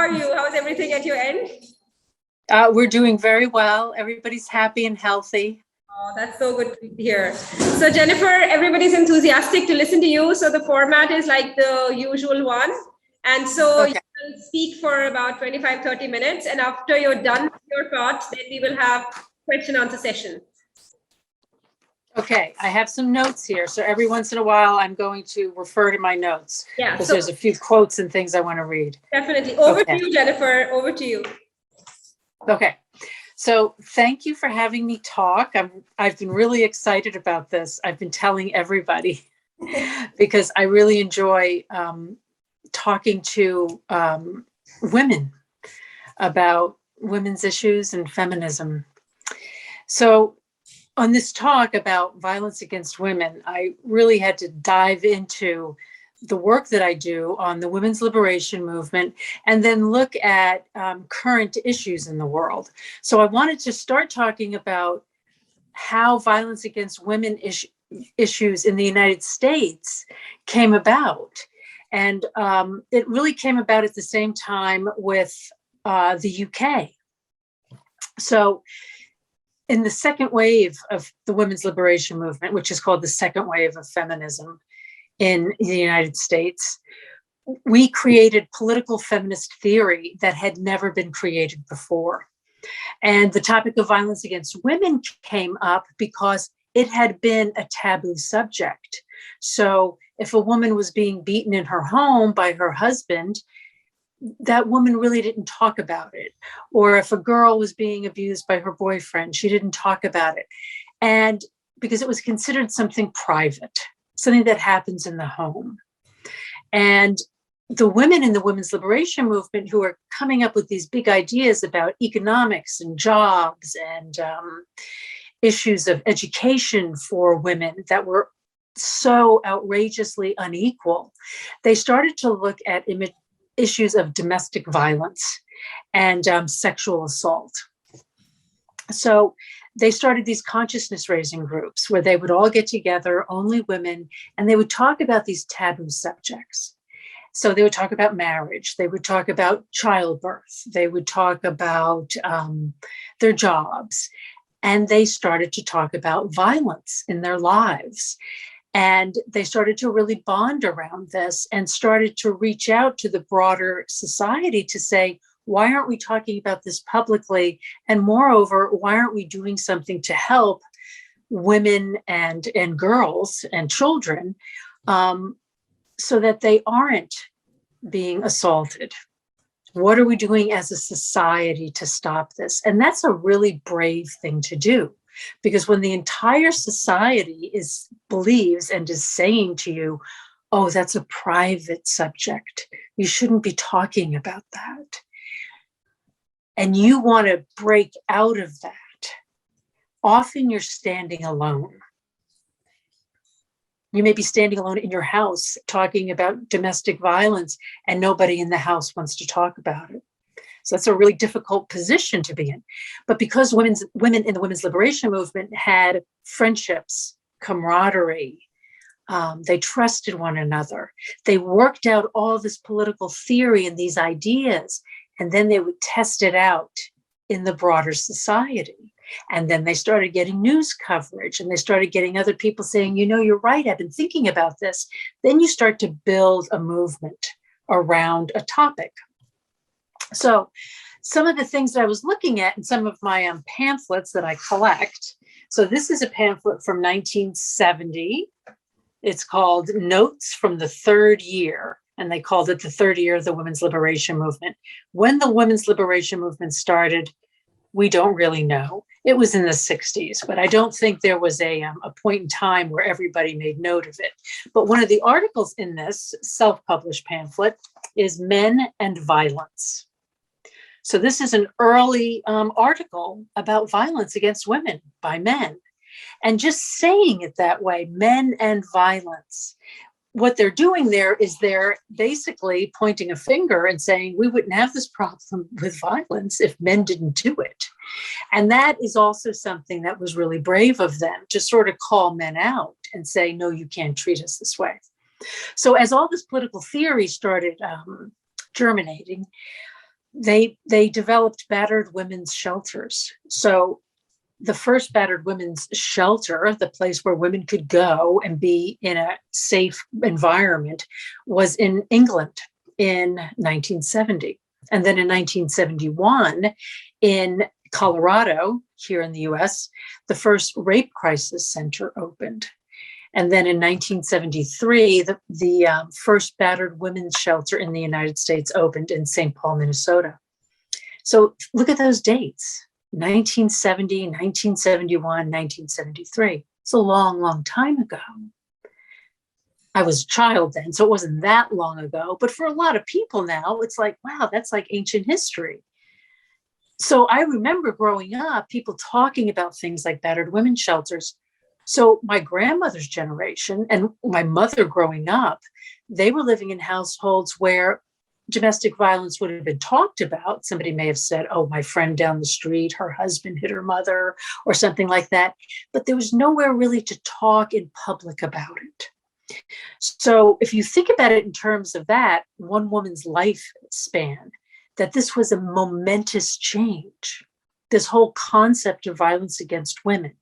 are you? How's everything at your end? We're doing very well. Everybody's happy and healthy. Oh, that's so good to hear. So Jennifer, everybody's enthusiastic to listen to you. So the format is like the usual one. And so you will speak for about 25, 30 minutes. And after you're done with your part, then we will have question answer session. Okay, I have some notes here. So every once in a while, I'm going to refer to my notes. Yeah. Because there's a few quotes and things I want to read. Definitely. Over to you, Jennifer. Over to you. Okay. So thank you for having me talk. I've been really excited about this. I've been telling everybody because I really enjoy talking to women about women's issues and feminism. So on this talk about violence against women, I really had to dive into the work that I do on the women's liberation movement, and then look at current issues in the world. So I wanted to start talking about how violence against women issues in the United States came about. And it really came about at the same time with the UK. So in the second wave of the women's liberation movement, which is called the second wave of feminism, in the United States, we created political feminist theory that had never been created before. And the topic of violence against women came up because it had been a taboo subject. So if a woman was being beaten in her home by her husband, that woman really didn't talk about it. Or if a girl was being abused by her boyfriend, she didn't talk about it. And because it was considered something private, something that happens in the home. And the women in the women's liberation movement who are coming up with these big ideas about economics and jobs and issues of education for women that were so outrageously unequal, they started to look at issues of domestic violence and sexual assault. So they started these consciousness raising groups where they would all get together, only women, and they would talk about these taboo subjects. So they would talk about marriage, they would talk about childbirth, they would talk about their jobs, and they started to talk about violence in their lives. And they started to really bond around this and started to reach out to the broader society to say, why aren't we talking about this publicly? And moreover, why aren't we doing something to help women and girls and children so that they aren't being assaulted? What are we doing as a society to stop this? And that's a really brave thing to do, because when the entire society believes and is saying to you, oh, that's a private subject, you shouldn't be talking about that, and you want to break out of that, often you're standing alone. You may be standing alone in your house talking about domestic violence, and nobody in the house wants to talk about it. So that's a really difficult position to be in. But because women in the women's liberation movement had friendships, camaraderie, they trusted one another, they worked out all this political theory and these ideas, and then they would test it out in the broader society. And then they started getting news coverage, and they started getting other people saying, you know, you're right, I've been thinking about this. Then you start to build a movement around a topic. So some of the things that I was looking at in some of my pamphlets that I collect. So this is a pamphlet from 1970. It's called Notes from the Third Year. And they called it the third year of the women's liberation movement. When the women's liberation movement started, we don't really know. It was in the 60s, but I don't think there was a point in time where everybody made note of it. But one of the articles in this self-published pamphlet is Men and Violence. So this is an early article about violence against women by men. And just saying it that way, men and violence, what they're doing there is they're basically pointing a finger and saying, we wouldn't have this problem with violence if men didn't do it. And that is also something that was really brave of them, to sort of call men out and say, no, you can't treat us this way. So as all this political theory started germinating, they developed battered women's shelters. So the first battered women's shelter, the place where women could go and be in a safe environment, was in England in 1970. And then in 1971, in Colorado, here in the US, the first rape crisis center opened. And then in 1973, the first battered women's shelter in the United States opened in St. Paul, Minnesota. So look at those dates, 1970, 1971, 1973. It's a long, long time ago. I was a child then, so it wasn't that long ago. But for a lot of people now, it's like, wow, that's like ancient history. So I remember growing up, people talking about things like battered women's shelters. So my grandmother's generation and my mother growing up, they were living in households where domestic violence would have been talked about. Somebody may have said, oh, my friend down the street, her husband hit her mother or something like that. But there was nowhere really to talk in public about it. So if you think about it in terms of that, one woman's lifespan, that this was a momentous change. This whole concept of violence against women,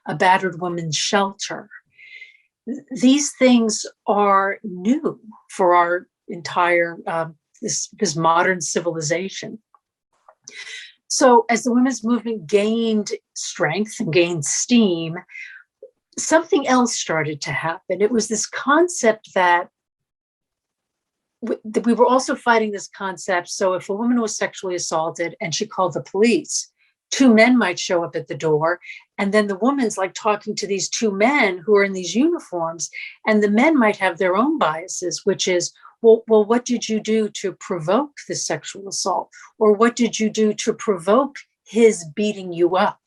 a battered women's shelter, these things are new for our entire this modern civilization. So as the women's movement gained strength and gained steam, something else started to happen. It was this concept that we were also fighting this concept. So if a woman was sexually assaulted and she called the police, two men might show up at the door. And then the woman's like talking to these two men who are in these uniforms. And the men might have their own biases, which is, well, what did you do to provoke the sexual assault? Or what did you do to provoke his beating you up?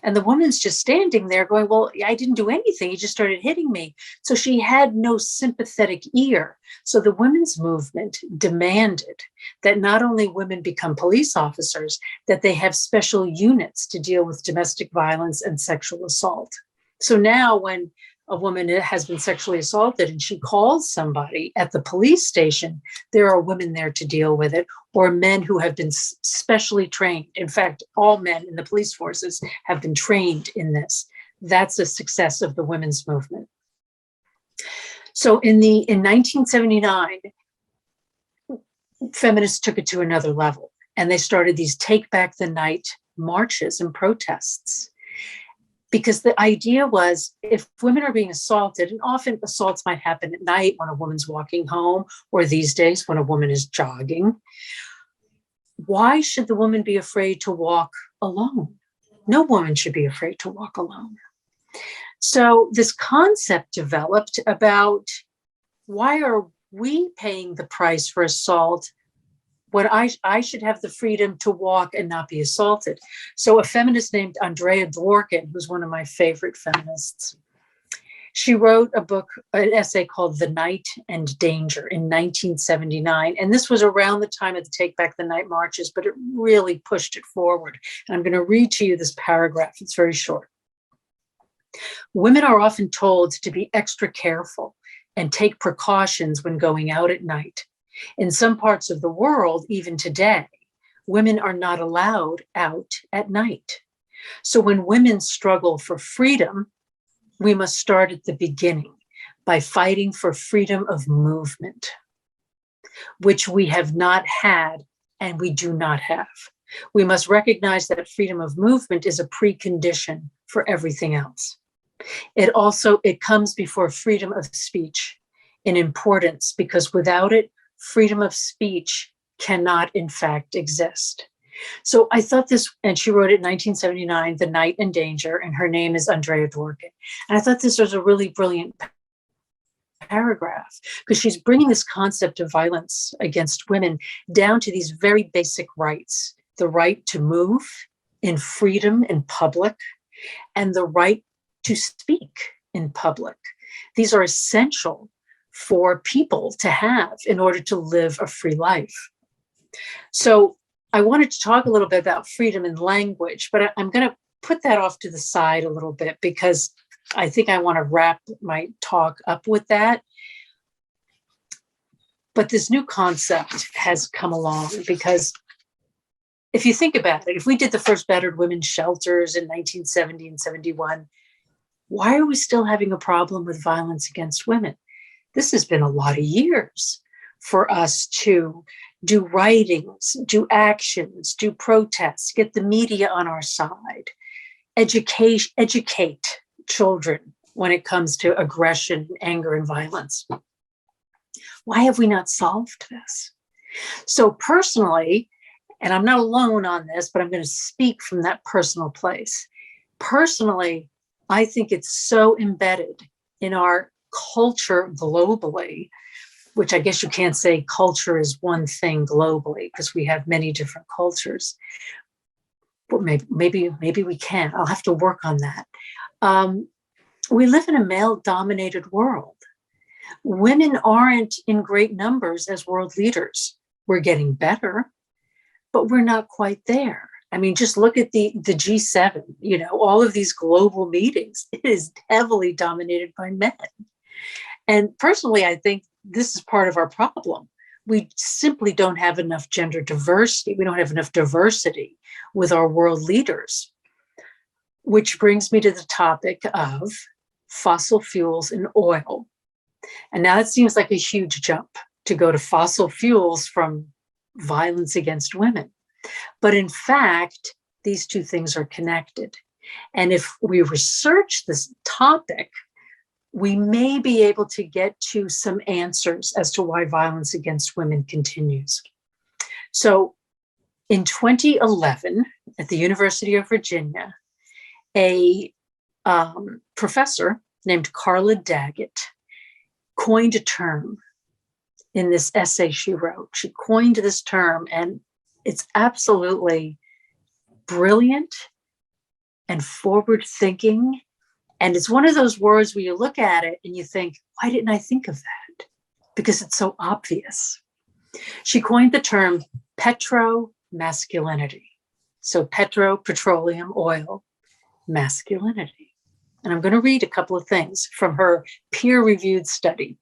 And the woman's just standing there going, well, I didn't do anything. He just started hitting me. So she had no sympathetic ear. So the women's movement demanded that not only women become police officers, that they have special units to deal with domestic violence and sexual assault. So now when a woman has been sexually assaulted and she calls somebody at the police station, there are women there to deal with it, or men who have been specially trained. In fact, all men in the police forces have been trained in this. That's a success of the women's movement. So in 1979, feminists took it to another level, and they started these Take Back the Night marches and protests. Because the idea was, if women are being assaulted, and often assaults might happen at night when a woman's walking home, or these days when a woman is jogging, why should the woman be afraid to walk alone? No woman should be afraid to walk alone. So this concept developed about, why are we paying the price for assault when I should have the freedom to walk and not be assaulted? So a feminist named Andrea Dworkin, who's one of my favorite feminists, she wrote an essay called The Night and Danger in 1979. And this was around the time of the Take Back the Night marches, but it really pushed it forward. And I'm going to read to you this paragraph. It's very short. Women are often told to be extra careful and take precautions when going out at night. In some parts of the world, even today, women are not allowed out at night. So when women struggle for freedom, we must start at the beginning by fighting for freedom of movement, which we have not had and we do not have. We must recognize that freedom of movement is a precondition for everything else. It comes before freedom of speech in importance, because without it, freedom of speech cannot, in fact, exist. So I thought this, and she wrote it in 1979, The Night and Danger, and her name is Andrea Dworkin. And I thought this was a really brilliant paragraph, because she's bringing this concept of violence against women down to these very basic rights: the right to move in freedom in public, and the right to speak in public. These are essential for people to have in order to live a free life. So I wanted to talk a little bit about freedom in language, but I'm going to put that off to the side a little bit, because I think I want to wrap my talk up with that. But this new concept has come along, because if you think about it, if we did the first battered women's shelters in 1970 and 71, why are we still having a problem with violence against women? This has been a lot of years for us to do writings, do actions, do protests, get the media on our side, educate children when it comes to aggression, anger, and violence. Why have we not solved this? So personally, and I'm not alone on this, but I'm going to speak from that personal place. Personally, I think it's so embedded in our culture globally, which I guess you can't say culture is one thing globally because we have many different cultures. But maybe we can. I'll have to work on that. We live in a male-dominated world. Women aren't in great numbers as world leaders. We're getting better, but we're not quite there. I mean, just look at the G7, all of these global meetings. It is heavily dominated by men. And personally, I think this is part of our problem. We simply don't have enough gender diversity. We don't have enough diversity with our world leaders, which brings me to the topic of fossil fuels and oil. And now it seems like a huge jump to go to fossil fuels from violence against women. But in fact, these two things are connected. And if we research this topic, we may be able to get to some answers as to why violence against women continues. So in 2011, at the University of Virginia, a professor named Carla Daggett coined a term in this essay she wrote. She coined this term, and it's absolutely brilliant and forward-thinking. And it's one of those words where you look at it and you think, why didn't I think of that? Because it's so obvious. She coined the term petromasculinity. So petroleum, oil, masculinity. And I'm going to read a couple of things from her peer-reviewed study.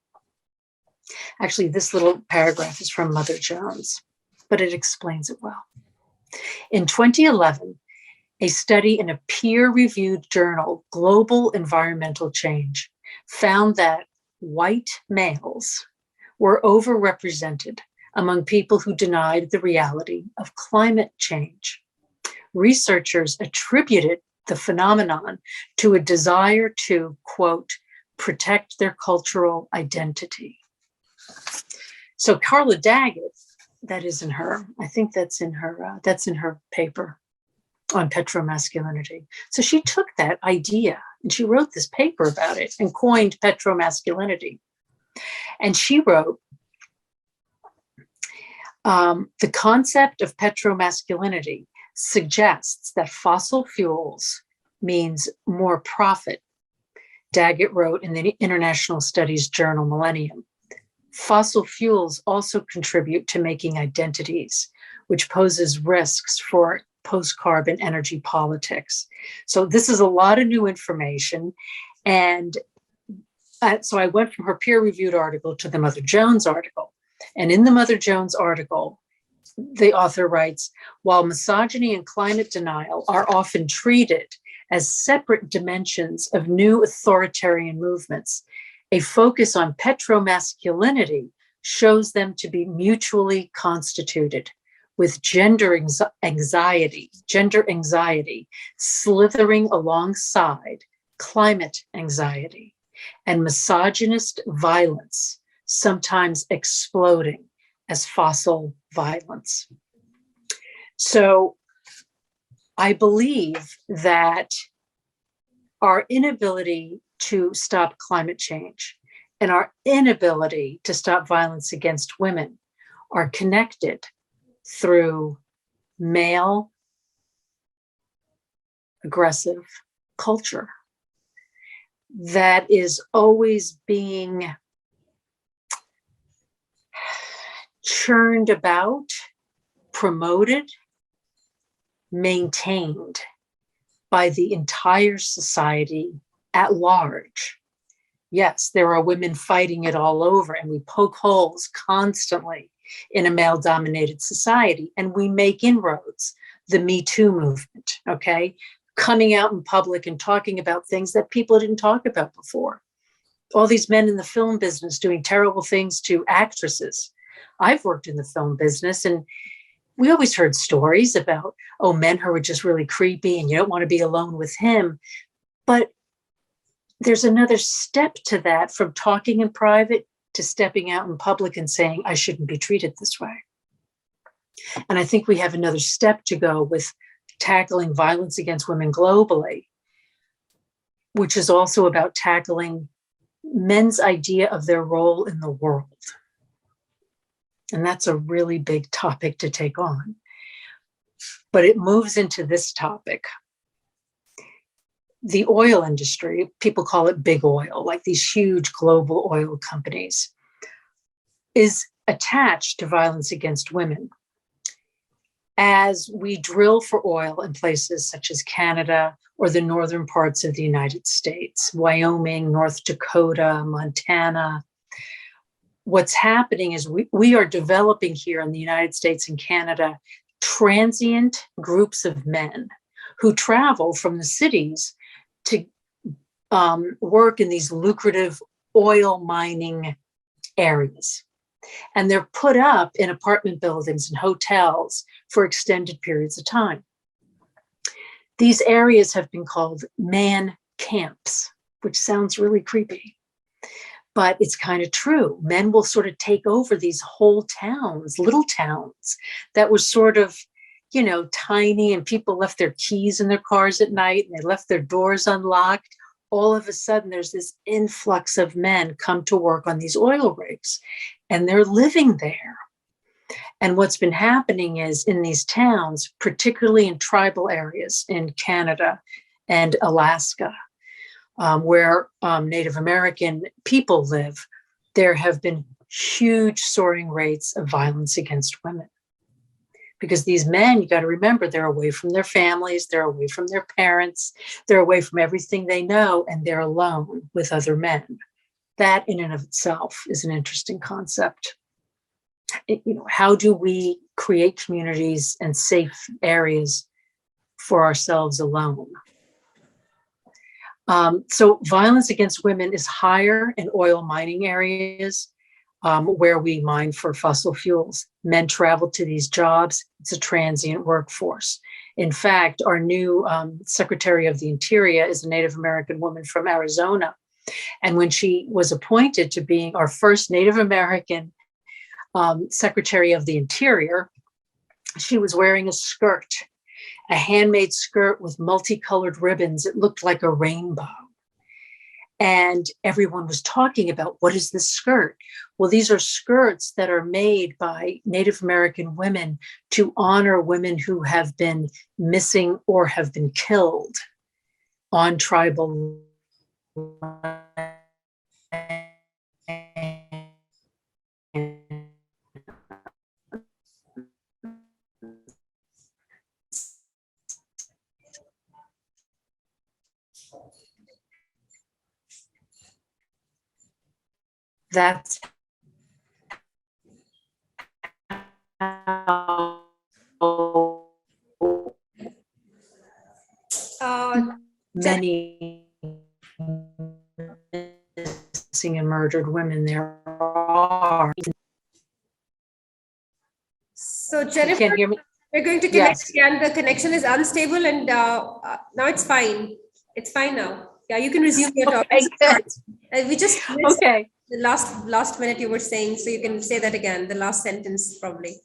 Actually, this little paragraph is from Mother Jones, but it explains it well. In 2011, a study in a peer-reviewed journal, Global Environmental Change, found that white males were overrepresented among people who denied the reality of climate change. Researchers attributed the phenomenon to a desire to, quote, protect their cultural identity. So Carla Daggett, that is in her, I think that's in her paper on petromasculinity. So she took that idea and she wrote this paper about it and coined petromasculinity. And she wrote, the concept of petromasculinity suggests that fossil fuels means more profit. Daggett wrote in the International Studies journal Millennium. Fossil fuels also contribute to making identities, which poses risks for post-carbon energy politics. So this is a lot of new information. And so I went from her peer-reviewed article to the Mother Jones article. And in the Mother Jones article, the author writes, while misogyny and climate denial are often treated as separate dimensions of new authoritarian movements, a focus on petromasculinity shows them to be mutually constituted, with gender anxiety slithering alongside climate anxiety and misogynist violence, sometimes exploding as fossil violence. So I believe that our inability to stop climate change and our inability to stop violence against women are connected through male aggressive culture that is always being churned about, promoted, maintained by the entire society at large. Yes, there are women fighting it all over, and we poke holes constantly in a male-dominated society, and we make inroads. the Me Too movement, okay? Coming out in public and talking about things that people didn't talk about before. All these men in the film business doing terrible things to actresses. I've worked in the film business, and we always heard stories about, oh, men who were just really creepy and you don't want to be alone with him. But there's another step to that, from talking in private to stepping out in public and saying, I shouldn't be treated this way. And I think we have another step to go with tackling violence against women globally, which is also about tackling men's idea of their role in the world. And that's a really big topic to take on. But it moves into this topic. The oil industry, people call it big oil, like these huge global oil companies, is attached to violence against women. As we drill for oil in places such as Canada or the northern parts of the United States, Wyoming, North Dakota, Montana, what's happening is we are developing here in the United States and Canada transient groups of men who travel from the cities to work in these lucrative oil mining areas. And they're put up in apartment buildings and hotels for extended periods of time. These areas have been called man camps, which sounds really creepy, but it's kind of true. Men will sort of take over these whole towns, little towns that were sort of, you know, tiny, and people left their keys in their cars at night and they left their doors unlocked. All of a sudden, there's this influx of men come to work on these oil rigs, and they're living there. And what's been happening is in these towns, particularly in tribal areas in Canada and Alaska, where Native American people live, there have been huge soaring rates of violence against women. Because these men, you got to remember, they're away from their families, they're away from their parents, they're away from everything they know, and they're alone with other men. That in and of itself is an interesting concept. How do we create communities and safe areas for ourselves alone? So violence against women is higher in oil mining areas, where we mine for fossil fuels. Men travel to these jobs. It's a transient workforce. In fact, our new Secretary of the Interior is a Native American woman from Arizona. And when she was appointed to being our first Native American Secretary of the Interior, she was wearing a skirt, a handmade skirt with multicolored ribbons. It looked like a rainbow. And everyone was talking about, what is this skirt? Well, these are skirts that are made by Native American women to honor women who have been missing or have been killed on tribal land. That's how many missing and murdered women there are. So You Jennifer, can't hear me? we're going to connect again. The connection is unstable, and now it's fine. It's fine now. Yeah, you can resume your talk. We just missed the last minute you were saying, so you can say that again, the last sentence probably.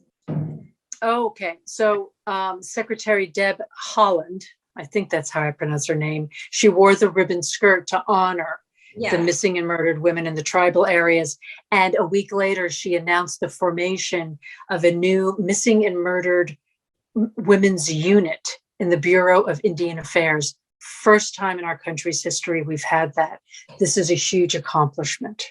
Okay, so Secretary Deb Haaland, I think that's how I pronounce her name, she wore the ribbon skirt to honor the missing and murdered women in the tribal areas. And a week later, she announced the formation of a new missing and murdered women's unit in the Bureau of Indian Affairs. First time in our country's history we've had that. This is a huge accomplishment.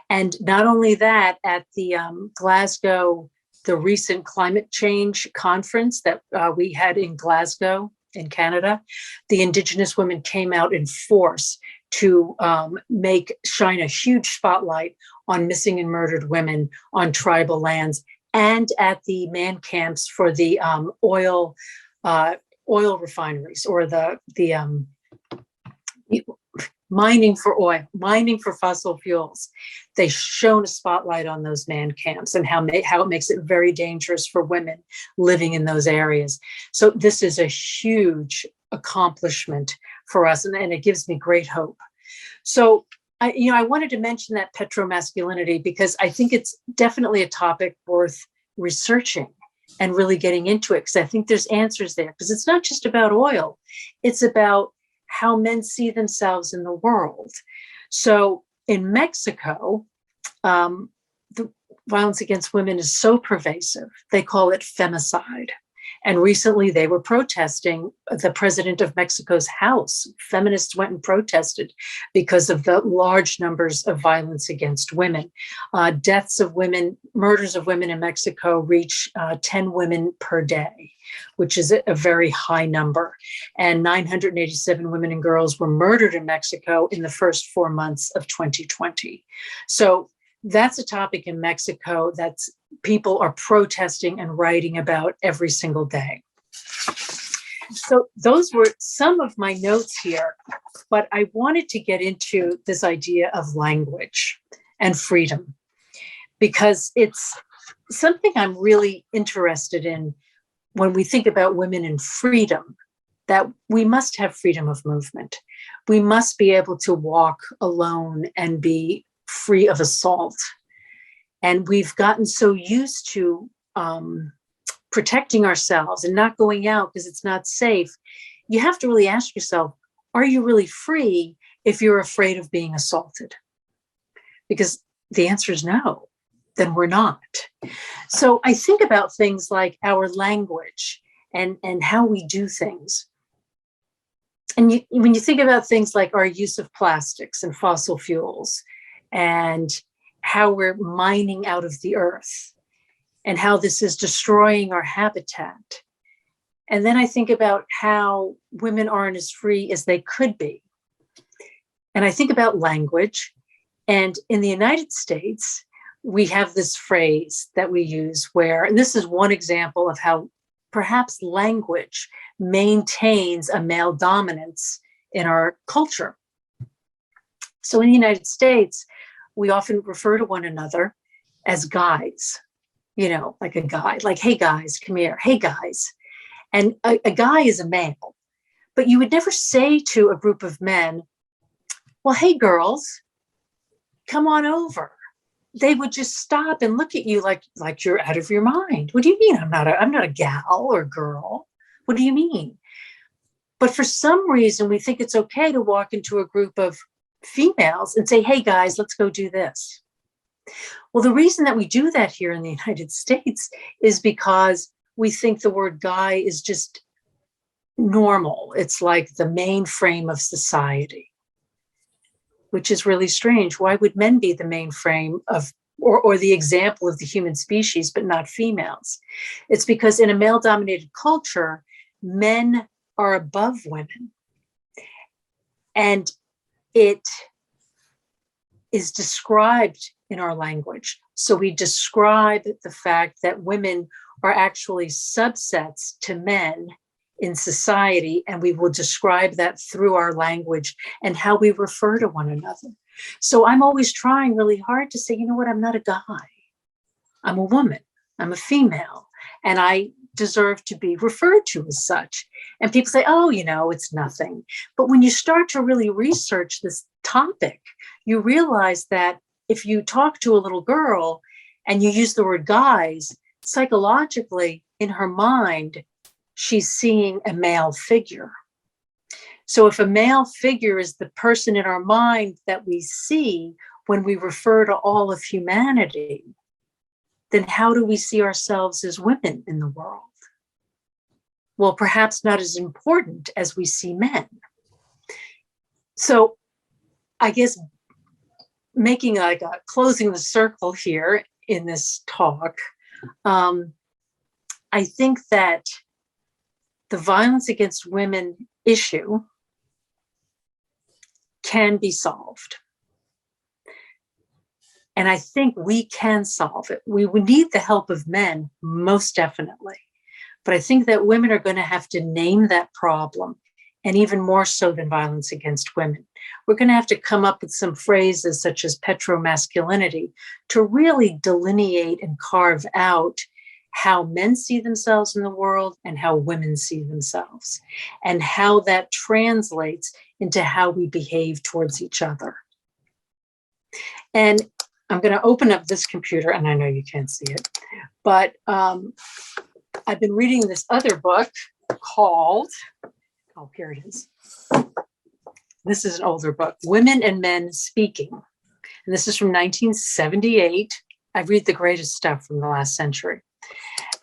And not only that, at the Glasgow, the recent climate change conference that we had in Glasgow in Canada, the Indigenous women came out in force to shine a huge spotlight on missing and murdered women on tribal lands, and at the man camps for the oil oil refineries or the mining for oil, mining for fossil fuels. They shone a spotlight on those man camps and how it makes it very dangerous for women living in those areas. So this is a huge accomplishment for us, and it gives me great hope. So I wanted to mention that petromasculinity because I think it's definitely a topic worth researching and really getting into it, because I think there's answers there, because it's not just about oil, it's about how men see themselves in the world. So in Mexico, the violence against women is so pervasive, they call it femicide. And recently they were protesting the president of Mexico's house. Feminists went and protested because of the large numbers of violence against women. Deaths of women, murders of women in Mexico reach 10 women per day, which is a very high number. And 987 women and girls were murdered in Mexico in the first 4 months of 2020. So that's a topic in Mexico that's people are protesting and writing about every single day. So those were some of my notes here, but I wanted to get into this idea of language and freedom, because it's something I'm really interested in when we think about women and freedom, that we must have freedom of movement. We must be able to walk alone and be free of assault. And we've gotten so used to protecting ourselves and not going out because it's not safe. You have to really ask yourself, are you really free if you're afraid of being assaulted? Because the answer is no, then we're not. So I think about things like our language and how we do things. And when you think about things like our use of plastics and fossil fuels and how we're mining out of the earth and how this is destroying our habitat. And then I think about how women aren't as free as they could be. And I think about language. And in the United States, we have this phrase that we use where, and this is one example of how perhaps language maintains a male dominance in our culture. So in the United States, we often refer to one another as guys, like a guy, like, hey guys, come here, hey guys. And a guy is a male, but you would never say to a group of men, well, hey girls, come on over. They would just stop and look at you like you're out of your mind. What do you mean? I'm not a gal or girl. What do you mean? But for some reason, we think it's okay to walk into a group of females and say, hey guys, let's go do this. Well, the reason that we do that here in the United States is because we think the word guy is just normal. It's like the mainframe of society, which is really strange. Why would men be the mainframe of, or the example of the human species, but not females? It's because in a male-dominated culture, men are above women. And it is described in our language. So we describe the fact that women are actually subsets to men in society, and we will describe that through our language and how we refer to one another. So I'm always trying really hard to say, you know what, I'm not a guy. I'm a woman. I'm a female. And I deserve to be referred to as such. And people say, oh, it's nothing. But when you start to really research this topic, you realize that if you talk to a little girl and you use the word guys, psychologically in her mind, she's seeing a male figure. So if a male figure is the person in our mind that we see when we refer to all of humanity, then how do we see ourselves as women in the world? Well, perhaps not as important as we see men. So I guess making like a closing the circle here in this talk, I think that the violence against women issue can be solved. And I think we can solve it. We would need the help of men, most definitely. But I think that women are going to have to name that problem, and even more so than violence against women. We're going to have to come up with some phrases such as petromasculinity to really delineate and carve out how men see themselves in the world and how women see themselves, and how that translates into how we behave towards each other. And I'm going to open up this computer, and I know you can't see it, but I've been reading this other book called, oh, here it is. This is an older book, Women and Men Speaking. And this is from 1978. I read the greatest stuff from the last century.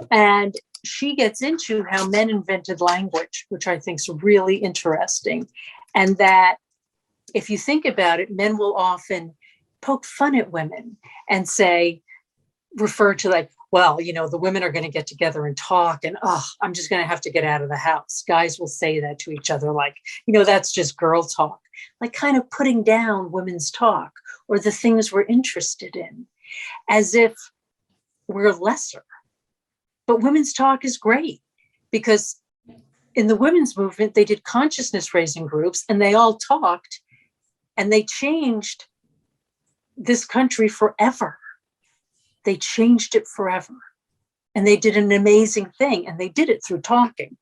And she gets into how men invented language, which I think is really interesting. And that if you think about it, men will often poke fun at women and say, refer to like, well, you know, the women are going to get together and talk, and oh, I'm just going to have to get out of the house. Guys will say that to each other, like, you know, that's just girl talk, like kind of putting down women's talk or the things we're interested in, as if we're lesser. But women's talk is great, because in the women's movement, they did consciousness raising groups, and they all talked, and they changed this country forever. They changed it forever. And they did an amazing thing, and they did it through talking.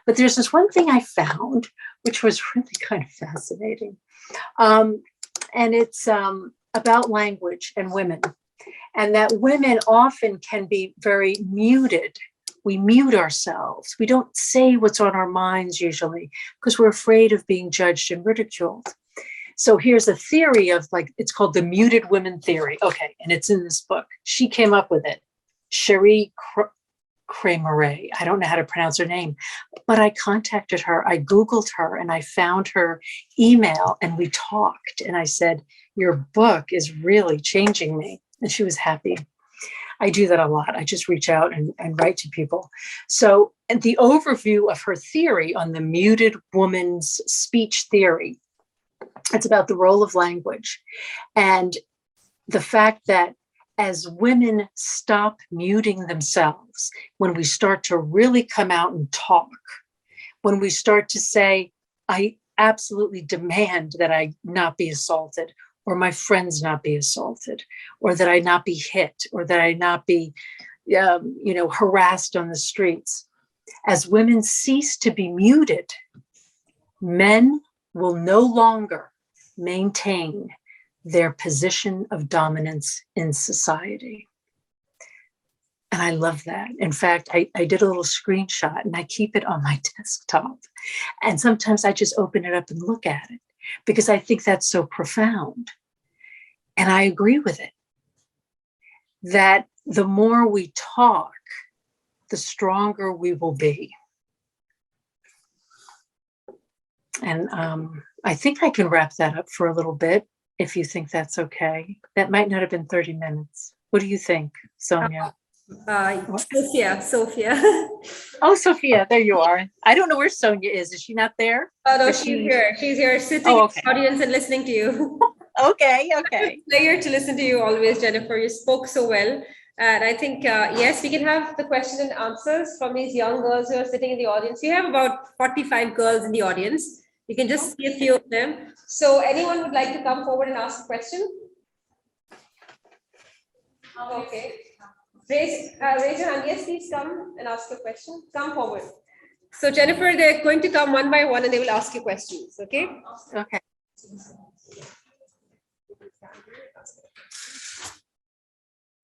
But there's this one thing I found, which was really kind of fascinating. And it's about language and women, and that women often can be very muted. We mute ourselves. We don't say what's on our minds usually because we're afraid of being judged and ridiculed. So here's a theory of, like, it's called the muted women theory. Okay, and it's in this book. She came up with it. Cherie Krameray. I don't know how to pronounce her name, but I contacted her. I Googled her and I found her email, and we talked. And I said, your book is really changing me. And she was happy. I do that a lot. I just reach out and write to people. So, and the overview of her theory on the muted woman's speech theory, it's about the role of language and the fact that as women stop muting themselves, when we start to really come out and talk, when we start to say, I absolutely demand that I not be assaulted, or my friends not be assaulted, or that I not be hit, or that I not be, harassed on the streets. As women cease to be muted, men will no longer maintain their position of dominance in society. And I love that. In fact, I did a little screenshot and I keep it on my desktop. And sometimes I just open it up and look at it because I think that's so profound. And I agree with it. That the more we talk, the stronger we will be. And I think I can wrap that up for a little bit, if you think that's okay. That might not have been 30 minutes. What do you think, Sonia? Sophia. Oh, Sophia, there you are. I don't know where Sonia is. Is she not there? Oh, no, she's here. She's here sitting in the audience and listening to you. Okay. It's a pleasure to listen to you always, Jennifer. You spoke so well. And I think, yes, we can have the question and answers from these young girls who are sitting in the audience. We have about 45 girls in the audience. You can just see a few of them. So anyone would like to come forward and ask a question? Okay. Raise your hand. Yes, please come and ask a question. Come forward. So Jennifer, they're going to come one by one and they will ask you questions. Okay? Okay.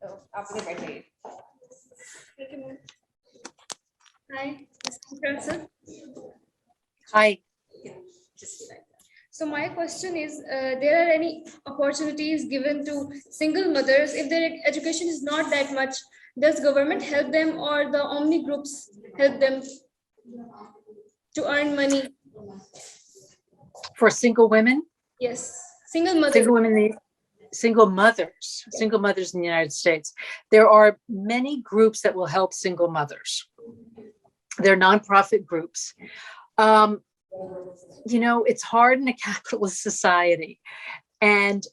So, after the Hi, Mr. Hi. So my question is, there are any opportunities given to single mothers if their education is not that much? Does government help them or the Omni groups help them to earn money? For single women? Yes, single mothers. Single women, single mothers in the United States. There are many groups that will help single mothers. They're nonprofit groups. It's hard in a capitalist society. And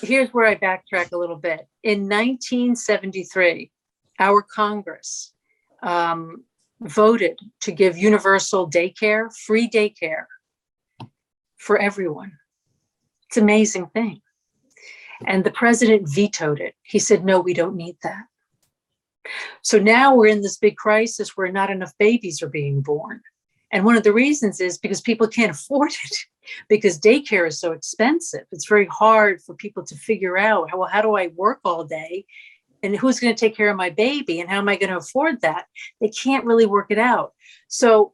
here's where I backtrack a little bit. In 1973, our Congress voted to give universal daycare, free daycare for everyone. It's an amazing thing. And the president vetoed it. He said, no, we don't need that. So now we're in this big crisis where not enough babies are being born. And one of the reasons is because people can't afford it, because daycare is so expensive. It's very hard for people to figure out, well, how do I work all day? And who's going to take care of my baby? And how am I going to afford that? They can't really work it out. So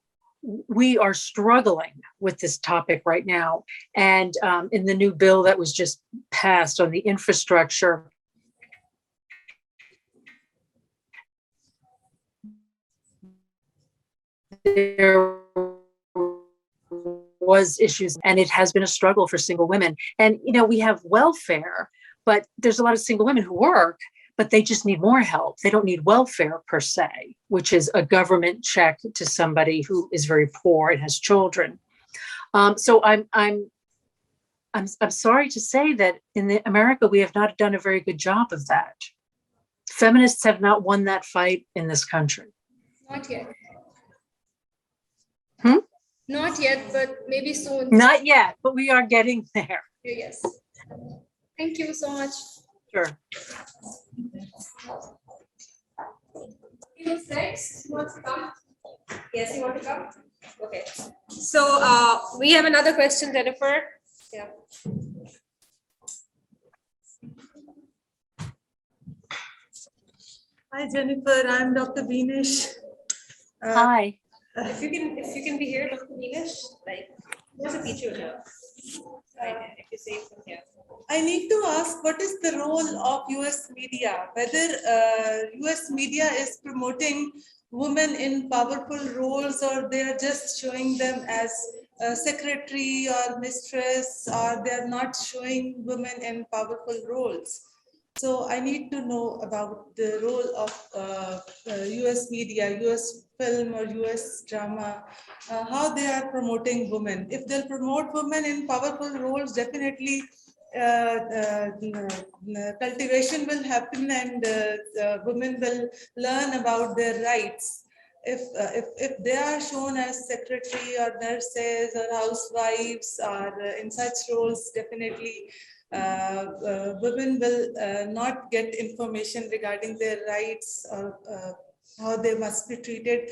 we are struggling with this topic right now. And in the new bill that was just passed on the infrastructure, there was issues, and it has been a struggle for single women. And, you know, we have welfare, but there's a lot of single women who work, but they just need more help. They don't need welfare per se, which is a government check to somebody who is very poor and has children. So I'm sorry to say that in America, we have not done a very good job of that. Feminists have not won that fight in this country. Not yet. Hmm? Not yet, but maybe soon. Not yet, but we are getting there. Yes. Thank you so much. Sure. Who's next? Who wants to come? Yes, you want to come? Okay. So we have another question, Jennifer. Yeah. Hi, Jennifer. I'm Dr. Beenish. Hi. If you can be here, Dr. Neelish, like there's a picture here. Right, if you say from here. I need to ask, what is the role of US media? Whether US media is promoting women in powerful roles, or they are just showing them as a secretary or mistress, or they are not showing women in powerful roles. So I need to know about the role of US media, US film or US drama, how they are promoting women. If they'll promote women in powerful roles, definitely cultivation will happen, and women will learn about their rights. If they are shown as secretary or nurses or housewives or in such roles, definitely women will not get information regarding their rights or how they must be treated.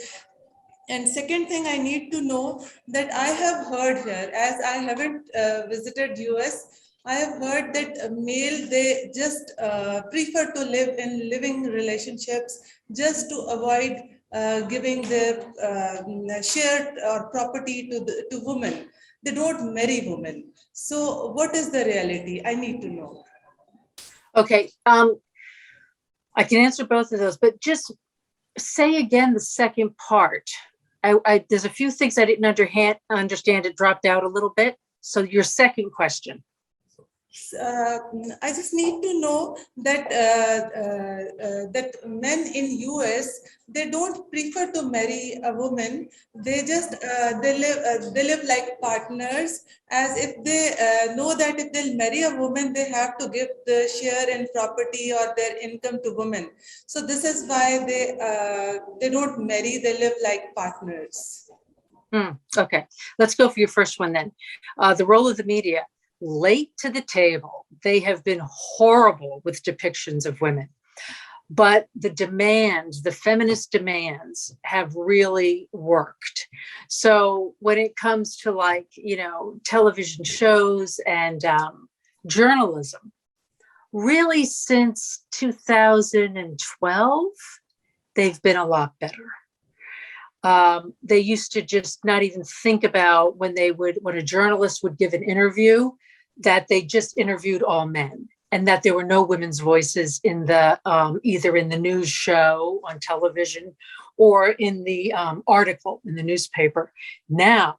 And second thing I need to know, that I have heard here, as I haven't visited US, I have heard that male, they just prefer to live in living relationships just to avoid giving their share or property to women. They don't marry women. So what is the reality? I need to know. Okay. I can answer both of those, but just say again the second part. There's a few things I didn't understand. It dropped out a little bit. So your second question. I just need to know that that men in US, they don't prefer to marry a woman. They just they live like partners, as if they know that if they'll marry a woman, they have to give the share in property or their income to women. So this is why they don't marry. They live like partners. Okay, let's go for your first one then. The role of the media. Late to the table. They have been horrible with depictions of women, but the demands, the feminist demands, have really worked. So when it comes to, like, you know, television shows and journalism, really since 2012, they've been a lot better. They used to just not even think about when a journalist would give an interview, that they just interviewed all men, and that there were no women's voices in the either in the news show on television or in the article in the newspaper. Now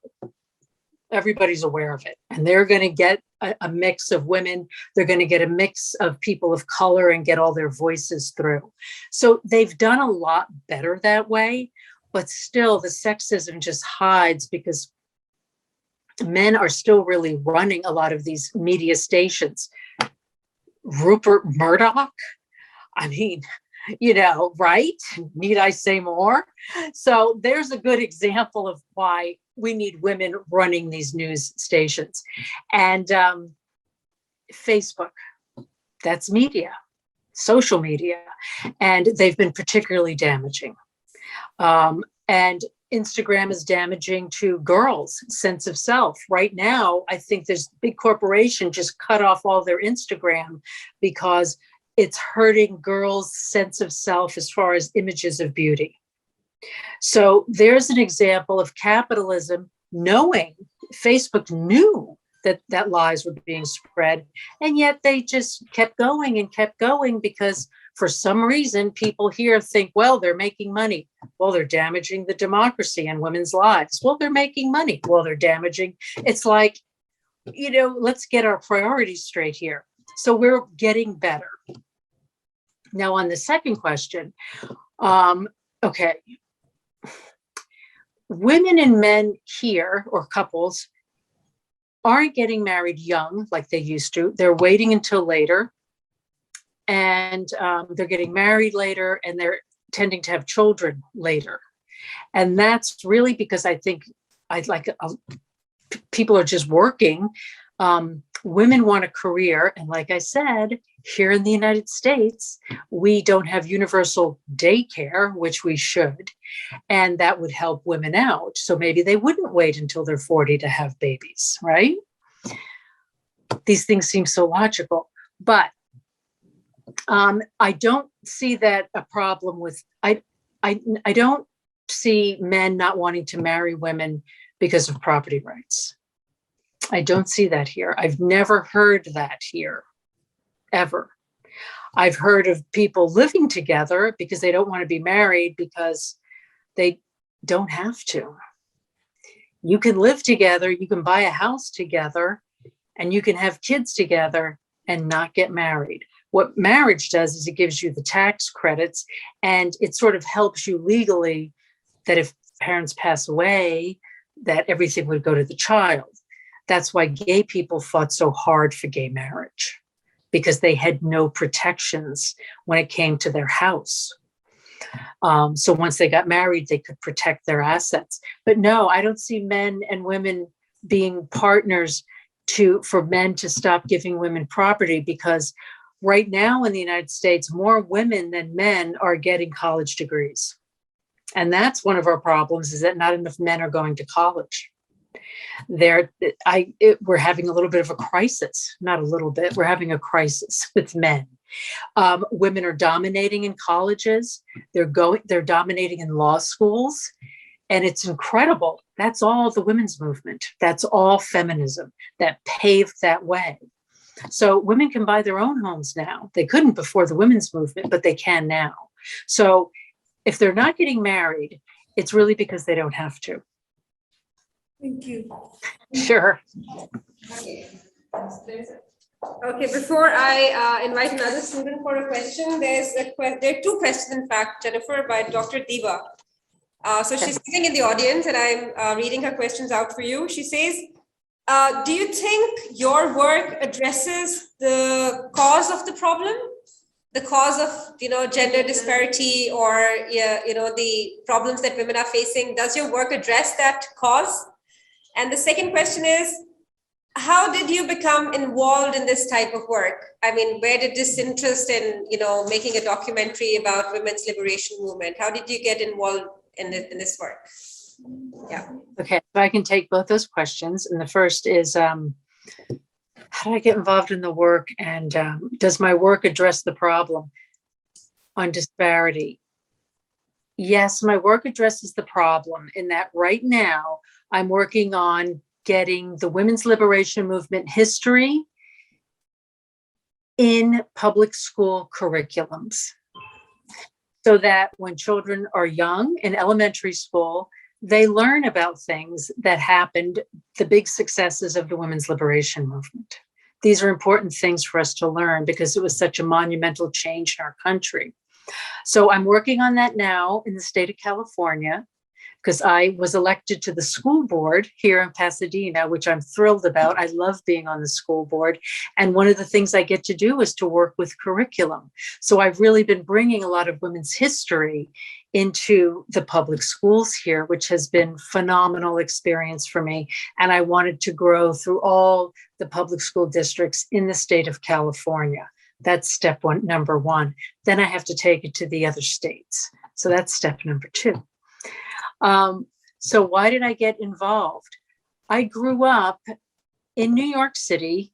everybody's aware of it, and they're going to get a mix of women. They're going to get a mix of people of color and get all their voices through. So they've done a lot better that way, but still the sexism just hides because men are still really running a lot of these media stations. Rupert Murdoch, I mean, right? Need I say more? So there's a good example of why we need women running these news stations. And Facebook, that's media, social media, and they've been particularly damaging. And Instagram is damaging to girls' sense of self. Right now, I think there's big corporation just cut off all their Instagram because it's hurting girls' sense of self as far as images of beauty. So there's an example of capitalism knowing, Facebook knew that lies were being spread, and yet they just kept going because for some reason people here think, well, they're making money. Well, they're damaging the democracy and women's lives. Well, they're making money. Well, they're damaging. It's like, let's get our priorities straight here. So we're getting better. Now on the second question, okay. Women and men here, or couples, aren't getting married young like they used to. They're waiting until later, and they're getting married later, and they're tending to have children later. And that's really because I think people are just working. Women want a career. And like I said, here in the United States, we don't have universal daycare, which we should. And that would help women out. So maybe they wouldn't wait until they're 40 to have babies, right? These things seem so logical. But I don't see that a problem with, I don't see men not wanting to marry women because of property rights. I don't see that here. I've never heard that here, ever. I've heard of people living together because they don't want to be married because they don't have to. You can live together, you can buy a house together, and you can have kids together and not get married. What marriage does is it gives you the tax credits, and it sort of helps you legally that if parents pass away, that everything would go to the child. That's why gay people fought so hard for gay marriage, because they had no protections when it came to their house. So once they got married, they could protect their assets. But no, I don't see men and women being partners for men to stop giving women property, because right now in the United States, more women than men are getting college degrees. And that's one of our problems, is that not enough men are going to college. We're having a little bit of a crisis, not a little bit, we're having a crisis with men. Women are dominating in colleges. They're dominating in law schools. And it's incredible. That's all the women's movement. That's all feminism that paved that way. So women can buy their own homes now. They couldn't before the women's movement, but they can now. So if they're not getting married, it's really because they don't have to. Thank you. Sure. Okay, before I invite another student for a question, there are two questions, in fact, Jennifer, by Dr. Diva. So she's sitting in the audience, and I'm reading her questions out for you. She says, do you think your work addresses the cause of the problem? The cause of, gender disparity, or, the problems that women are facing? Does your work address that cause? And the second question is, how did you become involved in this type of work? I mean, where did this interest in, making a documentary about women's liberation movement? How did you get involved in this work? Yeah. Okay, so I can take both those questions. And the first is, how did I get involved in the work? And does my work address the problem on disparity? Yes, my work addresses the problem in that right now I'm working on getting the women's liberation movement history in public school curriculums, so that when children are young in elementary school, they learn about things that happened, the big successes of the women's liberation movement. These are important things for us to learn because it was such a monumental change in our country. So I'm working on that now in the state of California. because I was elected to the school board here in Pasadena, which I'm thrilled about. I love being on the school board. And one of the things I get to do is to work with curriculum. So I've really been bringing a lot of women's history into the public schools here, which has been phenomenal experience for me. And I wanted to grow through all the public school districts in the state of California. That's step one, number one. Then I have to take it to the other states. So that's step number two. So why did I get involved? I grew up in New York City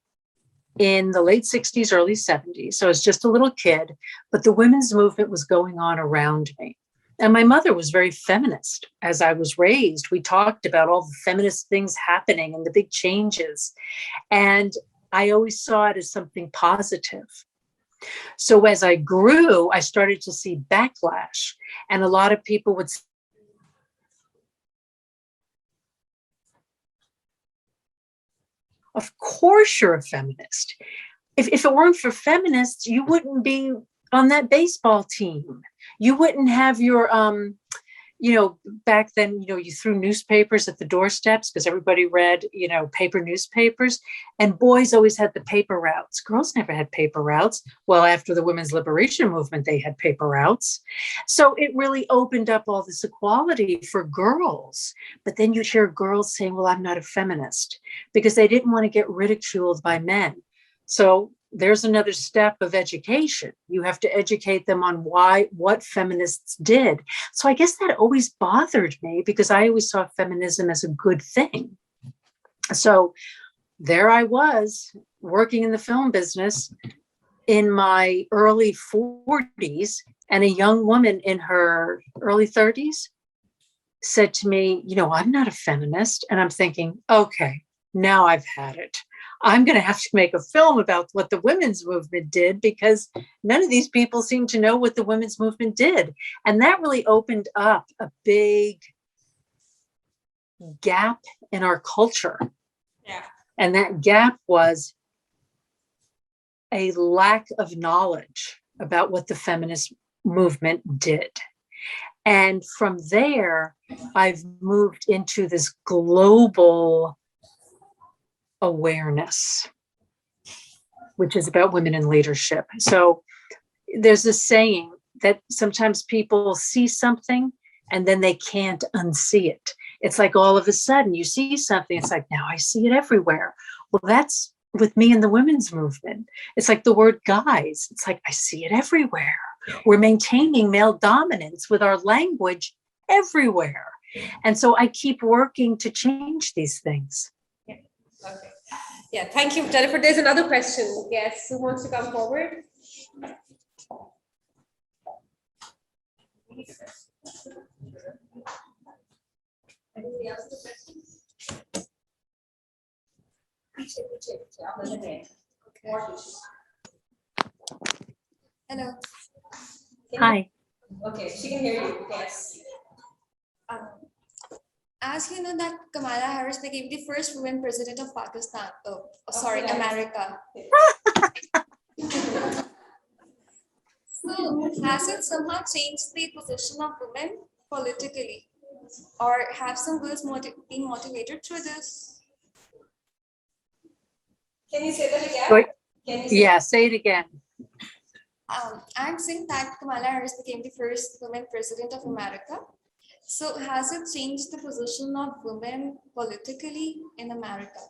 in the late 60s, early 70s. So I was just a little kid, but the women's movement was going on around me. And my mother was very feminist. As I was raised, we talked about all the feminist things happening and the big changes. And I always saw it as something positive. So as I grew, I started to see backlash. And a lot of people would say, of course you're a feminist. If it weren't for feminists, you wouldn't be on that baseball team. You wouldn't have your, back then, you threw newspapers at the doorsteps because everybody read, paper newspapers. And boys always had the paper routes. Girls never had paper routes. Well, after the women's liberation movement, they had paper routes. So it really opened up all this equality for girls. But then you'd hear girls saying, well, I'm not a feminist, because they didn't want to get ridiculed by men. So there's another step of education. You have to educate them on what feminists did. So I guess that always bothered me because I always saw feminism as a good thing. So there I was working in the film business in my early 40s, and a young woman in her early 30s said to me, I'm not a feminist. And I'm thinking, okay, now I've had it. I'm going to have to make a film about what the women's movement did, because none of these people seem to know what the women's movement did. And that really opened up a big gap in our culture. Yeah. And that gap was a lack of knowledge about what the feminist movement did. And from there, I've moved into this global awareness, which is about women in leadership. So there's a saying that sometimes people see something and then they can't unsee it. It's like all of a sudden you see something, it's like, now I see it everywhere. Well, that's with me in the women's movement. It's like the word guys. It's like, I see it everywhere. We're maintaining male dominance with our language everywhere. And so I keep working to change these things. Okay. Yeah, thank you, Jennifer. There's another question. Yes, who wants to come forward? Anybody else with questions? Hello. Hi. Okay, she can hear you. Yes. As you know that Kamala Harris became the first woman president of Pakistan. America. So has it somehow changed the position of women politically? Or have some girls been motivated through this? Can you say that again? Wait. Can you say Yeah, say it again. I'm saying that Kamala Harris became the first woman president of America. So has it changed the position of women politically in America?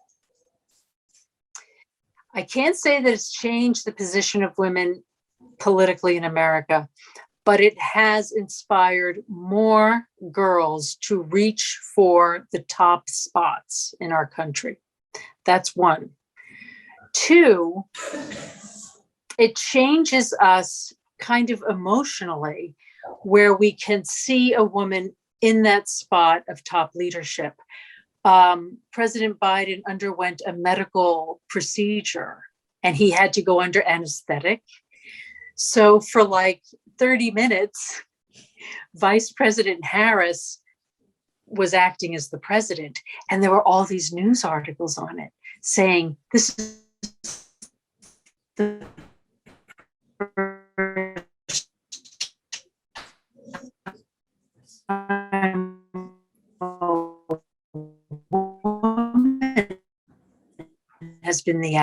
I can't say that it's changed the position of women politically in America, but it has inspired more girls to reach for the top spots in our country. That's one. Two, it changes us kind of emotionally, where we can see a woman in that spot of top leadership. President Biden underwent a medical procedure and he had to go under anesthetic. So for like 30 minutes, Vice President Harris was acting as the president. And there were all these news articles on it saying, this is the first time has been the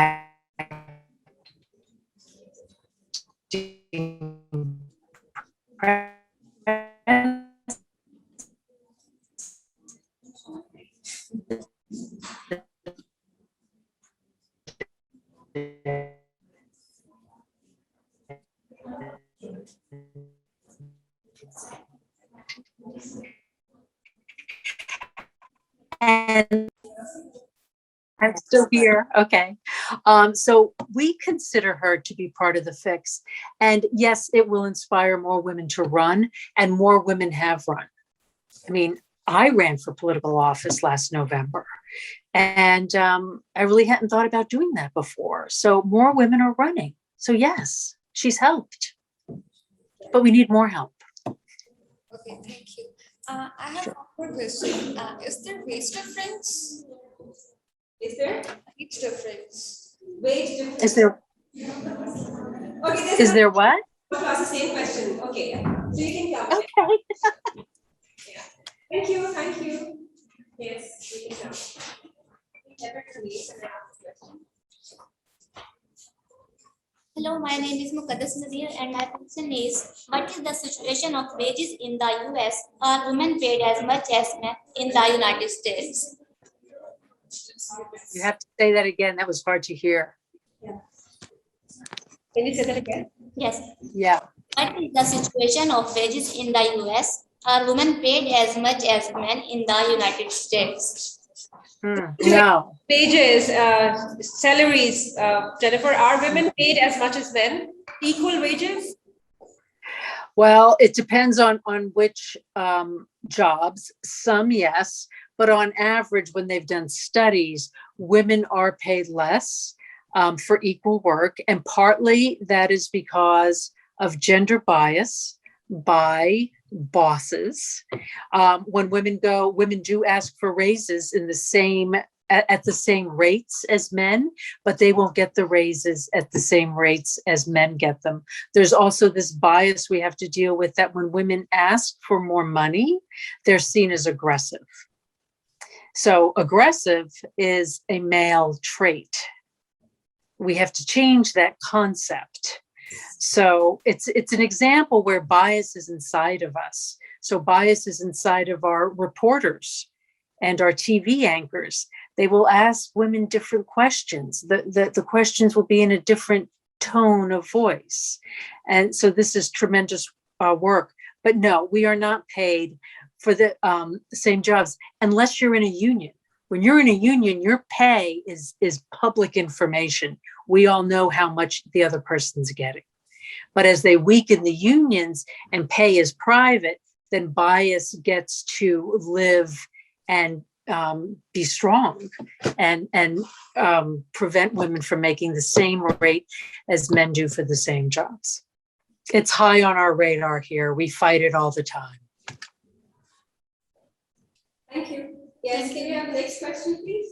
and I'm still here. Okay. So we consider her to be part of the fix. And yes, it will inspire more women to run, and more women have run. I mean, I ran for political office last November, and I really hadn't thought about doing that before. So more women are running. So yes, she's helped, but we need more help. Okay, thank you. I have one more question. Is there wage difference? Is there Wage difference. wage difference? Is there, Okay, is there what? I'll ask the same question. Okay, so you can tell me. Okay. Thank you, thank you. Yes, you can tell. Never to me, and I ask the question. Hello, my name is Muqaddas Nadir and my question is, what is the situation of wages in the US? Are women paid as much as men in the United States? You have to say that again. That was hard to hear. Can you say that again? Yes. Yeah. What is the situation of wages in the US? Are women paid as much as men in the United States? No. Wages, salaries, Jennifer, are women paid as much as men? Equal wages? Well, it depends on which jobs. Some, yes, but on average, when they've done studies, women are paid less for equal work, and partly that is because of gender bias by bosses. When women do ask for raises in the same at the same rates as men, but they won't get the raises at the same rates as men get them. There's also this bias we have to deal with, that when women ask for more money, they're seen as aggressive. So aggressive is a male trait. We have to change that concept. So it's an example where bias is inside of us. So bias is inside of our reporters and our TV anchors. They will ask women different questions. The questions will be in a different tone of voice. And so this is tremendous work. But no, we are not paid for the same jobs unless you're in a union. When you're in a union, your pay is public information. We all know how much the other person's getting. But as they weaken the unions and pay is private, then bias gets to live and be strong and prevent women from making the same rate as men do for the same jobs. It's high on our radar here. We fight it all the time. Thank you. Yes, can you have the next question, please?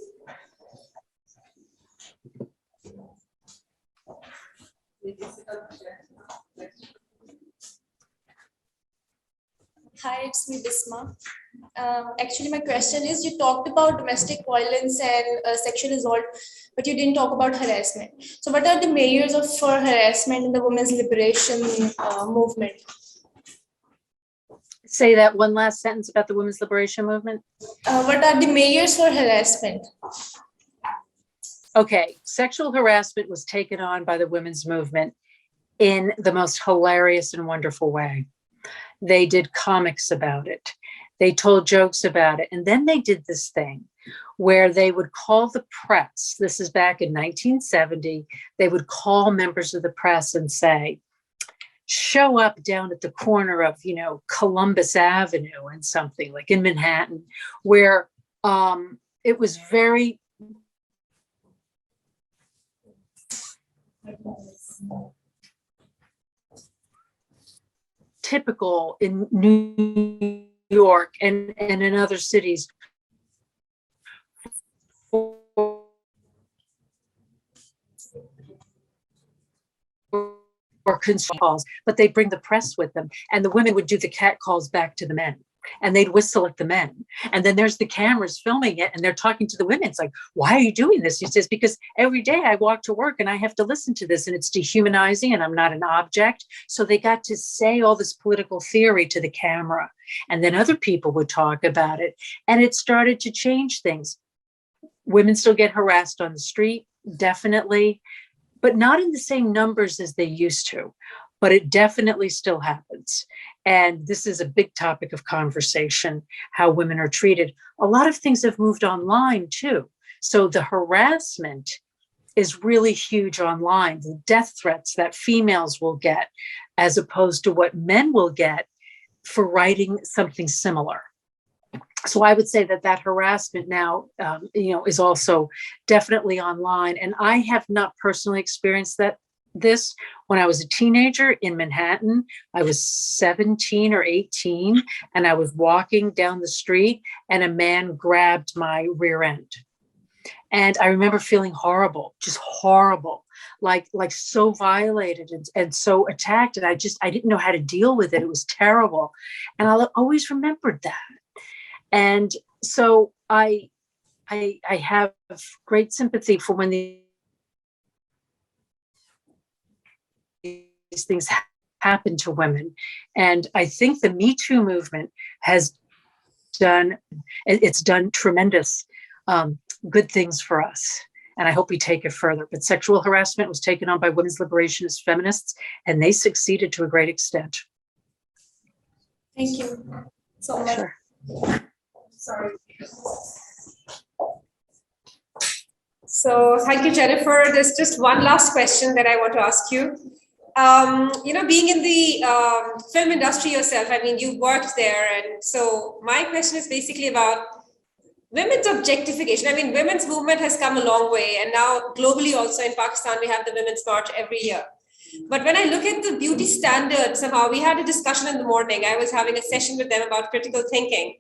Hi, it's me, Bisma. Actually, my question is, you talked about domestic violence and sexual assault, but you didn't talk about harassment. So what are the measures for harassment in the women's liberation movement? Say that one last sentence about the women's liberation movement. What are the measures for harassment? Okay, sexual harassment was taken on by the women's movement in the most hilarious and wonderful way. They did comics about it. They told jokes about it. And then they did this thing where they would call the press. This is back in 1970. They would call members of the press and say, show up down at the corner of, Columbus Avenue and something like in Manhattan, where it was very typical in New York and in other cities for calls, but they bring the press with them, and the women would do the cat calls back to the men. and they'd whistle at the men. And then there's the cameras filming it and they're talking to the women. It's like, why are you doing this? He says, because every day I walk to work and I have to listen to this and it's dehumanizing and I'm not an object. So they got to say all this political theory to the camera. And then other people would talk about it. And it started to change things. Women still get harassed on the street, definitely, but not in the same numbers as they used to. But it definitely still happens. And this is a big topic of conversation, how women are treated. A lot of things have moved online too. So the harassment is really huge online, the death threats that females will get, as opposed to what men will get for writing something similar. So I would say that harassment now, is also definitely online. And I have not personally experienced this when I was a teenager in Manhattan. I was 17 or 18 and I was walking down the street and a man grabbed my rear end. And I remember feeling horrible, just horrible, like so violated and so attacked. And I didn't know how to deal with it. It was terrible. And I always remembered that. And so I have great sympathy for when these things happen to women. And I think the Me Too movement has done tremendous good things for us. And I hope we take it further. But sexual harassment was taken on by women's liberationist feminists, and they succeeded to a great extent. Thank you so much. Sure. Sorry. So thank you, Jennifer. There's just one last question that I want to ask you. Being in the film industry yourself, I mean, you worked there. And so my question is basically about women's objectification. I mean, women's movement has come a long way. And now globally also in Pakistan, we have the Women's March every year. But when I look at the beauty standards, somehow we had a discussion in the morning. I was having a session with them about critical thinking.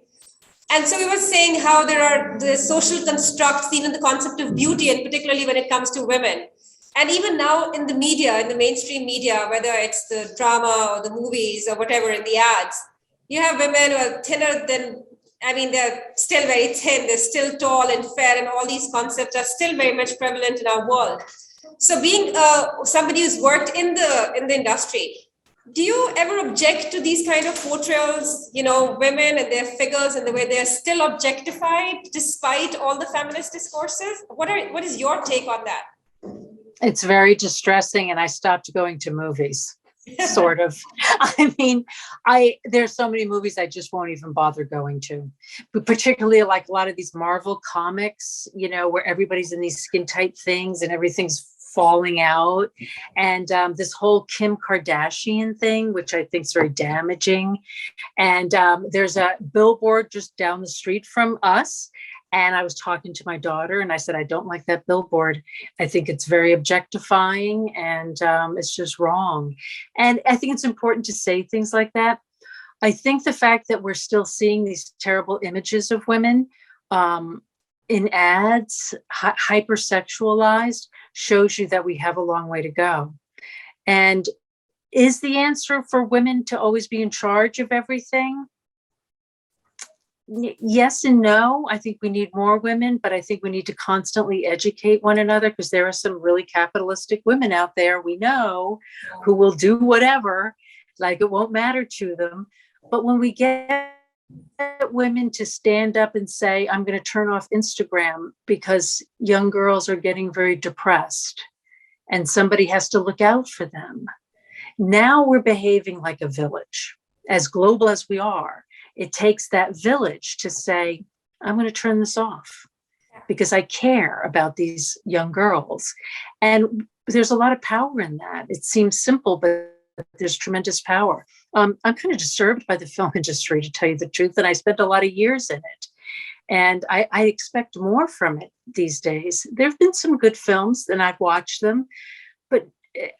And so we were saying how there are the social constructs, even the concept of beauty, and particularly when it comes to women. And even now in the media, in the mainstream media, whether it's the drama or the movies or whatever in the ads, you have women who are thinner than, I mean, they're still very thin, they're still tall and fair, and all these concepts are still very much prevalent in our world. So being somebody who's worked in the industry, do you ever object to these kind of portrayals, women and their figures and the way they're still objectified despite all the feminist discourses? What is your take on that? It's very distressing, and I stopped going to movies, sort of. I mean, there's so many movies I just won't even bother going to, but particularly like a lot of these Marvel comics, where everybody's in these skin tight things and everything's falling out. And this whole Kim Kardashian thing, which I think is very damaging. And there's a billboard just down the street from us. And I was talking to my daughter and I said, I don't like that billboard. I think it's very objectifying and it's just wrong. And I think it's important to say things like that. I think the fact that we're still seeing these terrible images of women in ads, hypersexualized, shows you that we have a long way to go. And is the answer for women to always be in charge of everything? Yes and no. I think we need more women, but I think we need to constantly educate one another, because there are some really capitalistic women out there we know who will do whatever, like it won't matter to them. But when we get women to stand up and say, I'm going to turn off Instagram because young girls are getting very depressed and somebody has to look out for them. Now we're behaving like a village. As global as we are, it takes that village to say, I'm going to turn this off because I care about these young girls. And there's a lot of power in that. It seems simple, but there's tremendous power. I'm kind of disturbed by the film industry, to tell you the truth, and I spent a lot of years in it. And I expect more from it these days. There have been some good films and I've watched them, but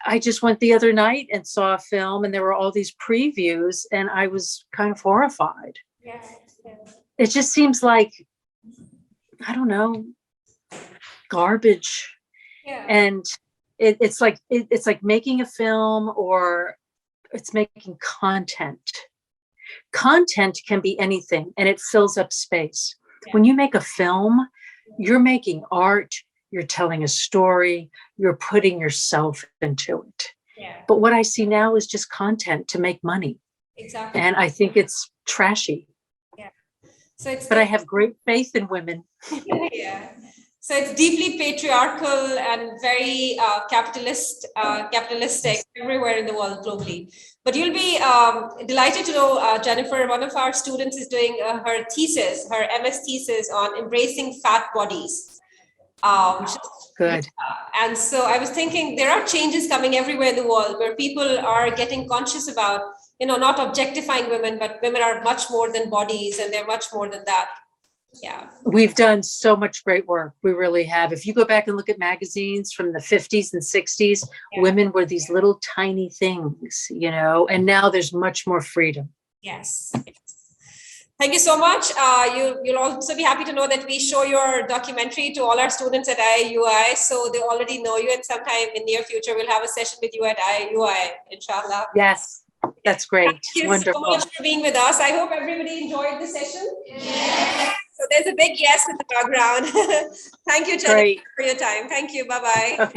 I just went the other night and saw a film and there were all these previews and I was kind of horrified. Yeah. It just seems like, I don't know, garbage. Yeah. And it's like making a film, or it's making content. Content can be anything and it fills up space. When you make a film, you're making art, you're telling a story, you're putting yourself into it. Yeah, But what I see now is just content to make money. exactly. And I think it's trashy. So it's But I have great faith in women. yeah. So it's deeply patriarchal and very capitalistic everywhere in the world globally. But you'll be delighted to know, Jennifer, one of our students is doing her thesis, her MS thesis on embracing fat bodies. Good. And so I was thinking there are changes coming everywhere in the world where people are getting conscious about, not objectifying women, but women are much more than bodies and they're much more than that. Yeah. We've done so much great work. We really have. If you go back and look at magazines from the 50s and 60s, women were these little tiny things, and now there's much more freedom. Yes. Thank you so much. You'll also be happy to know that we show your documentary to all our students at IIUI. So they already know you, and sometime in near future, we'll have a session with you at IIUI, inshallah. Yes, that's great. Thank you Wonderful. so much for being with us. I hope everybody enjoyed the session. Yes. So there's a big yes in the background. Thank you, Jennifer, Great. for your time. Thank you. Bye-bye. Okay.